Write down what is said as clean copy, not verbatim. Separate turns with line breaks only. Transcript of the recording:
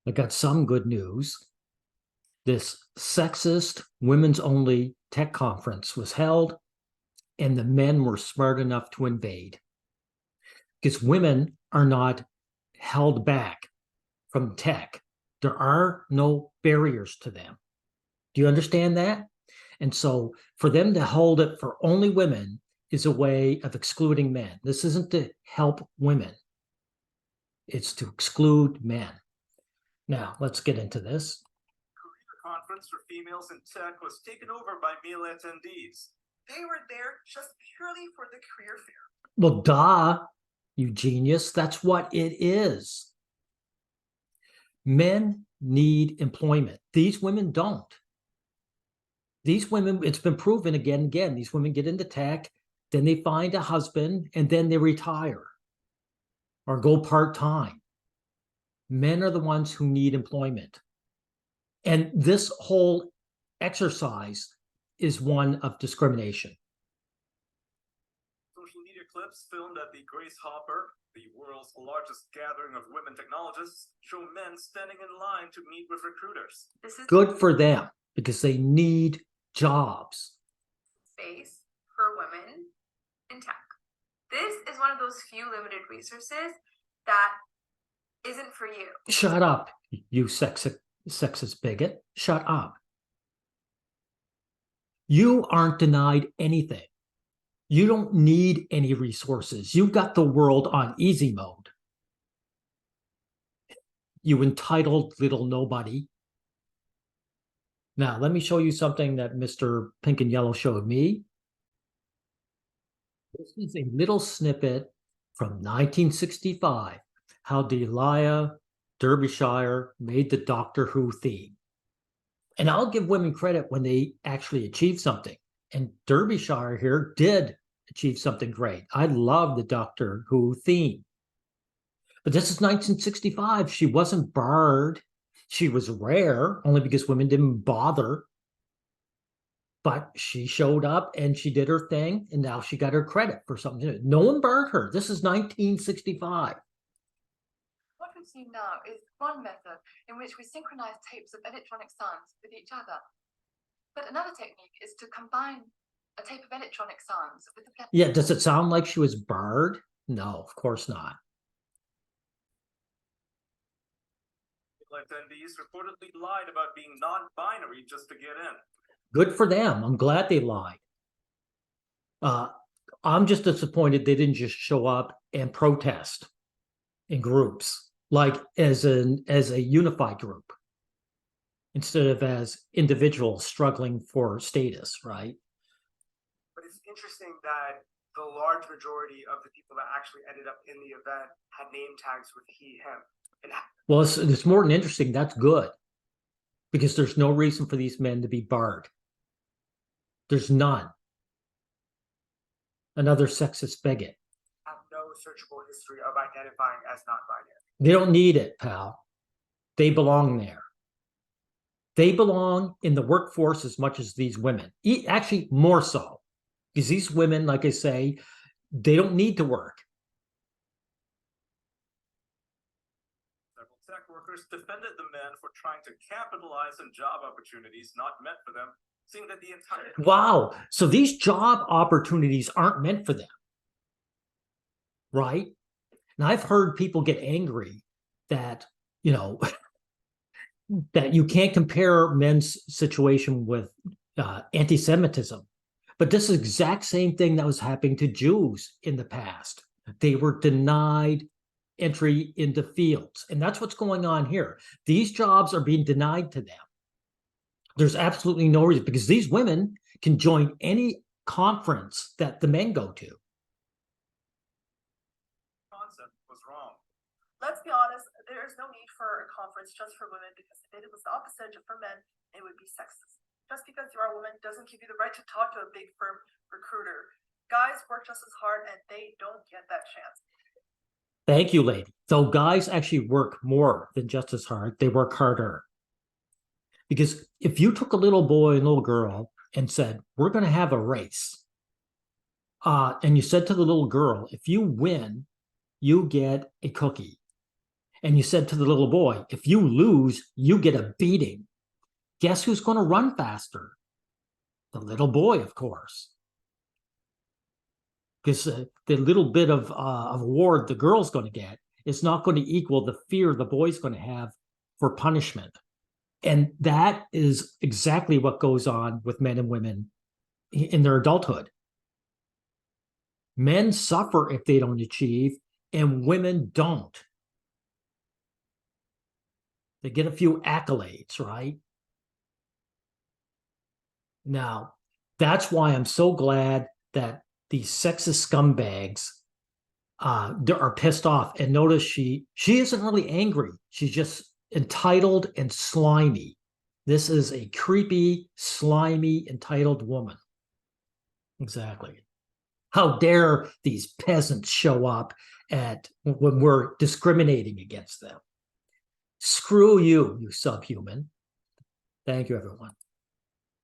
I got some good news. This sexist, women's only tech conference was held, and the men were smart enough to invade. Because women are not held back from tech. There are no barriers to them. Do you understand that? And so for them to hold it for only women is a way of excluding men. This isn't to help women. It's to exclude men. Now, let's get into this.
Career conference for females in tech was taken over by male attendees. They were there just purely for the career fair.
Well, duh, you genius. That's what it is. Men need employment. These women don't. These women, it's been proven again and again, these women get into tech, then they find a husband, and then they retire or go part-time. Men are the ones who need employment. And this whole exercise is one of discrimination.
Social media clips filmed at the Grace Hopper, the world's largest gathering of women technologists, show men standing in line to meet with recruiters.
This is good for them because they need jobs.
Space for women in tech. This is one of those few limited resources that isn't for you.
Shut up, you sexist bigot. Shut up. You aren't denied anything. You don't need any resources. You've got the world on easy mode. You entitled little nobody. Now, let me show you something that Mr. Pink and Yellow showed me. This is a little snippet from 1965, how Delia Derbyshire made the Doctor Who theme. And I'll give women credit when they actually achieve something. And Derbyshire here did achieve something great. I love the Doctor Who theme. But this is 1965. She wasn't barred. She was rare, only because women didn't bother. But she showed up and she did her thing, and now she got her credit for something. No one barred her. This is 1965.
What we've seen now is one method in which we synchronize tapes of electronic sounds with each other. But another technique is to combine a tape of electronic sounds with the...
Yeah, does it sound like she was barred? No, of course not.
Attendees reportedly lied about being non-binary just to get in.
Good for them. I'm glad they lied. I'm just disappointed they didn't just show up and protest in groups, like as a unified group, instead of as individuals struggling for status, right?
But it's interesting that the large majority of the people that actually ended up in the event had name tags with he, him.
Well, it's more than interesting. That's good, because there's no reason for these men to be barred. There's none. Another sexist bigot.
Have no searchable history of identifying as non-binary.
They don't need it, pal. They belong there. They belong in the workforce as much as these women. Actually, more so, because these women, like I say, they don't need to work.
Tech workers defended the men for trying to capitalize on job opportunities not meant for them, seeing that the entire...
Wow, so these job opportunities aren't meant for them, right? Now, I've heard people get angry that, you know, that you can't compare men's situation with anti-Semitism, but this is the exact same thing that was happening to Jews in the past. They were denied entry into fields. And that's what's going on here. These jobs are being denied to them. There's absolutely no reason, because these women can join any conference that the men go to.
Concept was wrong.
Let's be honest, there is no need for a conference just for women, because if it was the opposite for men, it would be sexist. Just because you are a woman doesn't give you the right to talk to a big firm recruiter. Guys work just as hard and they don't get that chance.
Thank you, lady. So guys actually work more than just as hard. They work harder. Because if you took a little boy and little girl and said, we're going to have a race, and you said to the little girl, if you win, you get a cookie. and you said to the little boy, if you lose, you get a beating. Guess who's going to run faster? The little boy, of course. Because the little bit of award the girl's going to get is not going to equal the fear the boy's going to have for punishment. And that is exactly what goes on with men and women in their adulthood. Men suffer if they don't achieve, and women don't. They get a few accolades, right? Now, that's why I'm so glad that these sexist scumbags are pissed off. And notice she isn't really angry. She's just entitled and slimy. This is a creepy, slimy, entitled woman. Exactly. How dare these peasants show up when we're discriminating against them? Screw you, you subhuman. Thank you, everyone.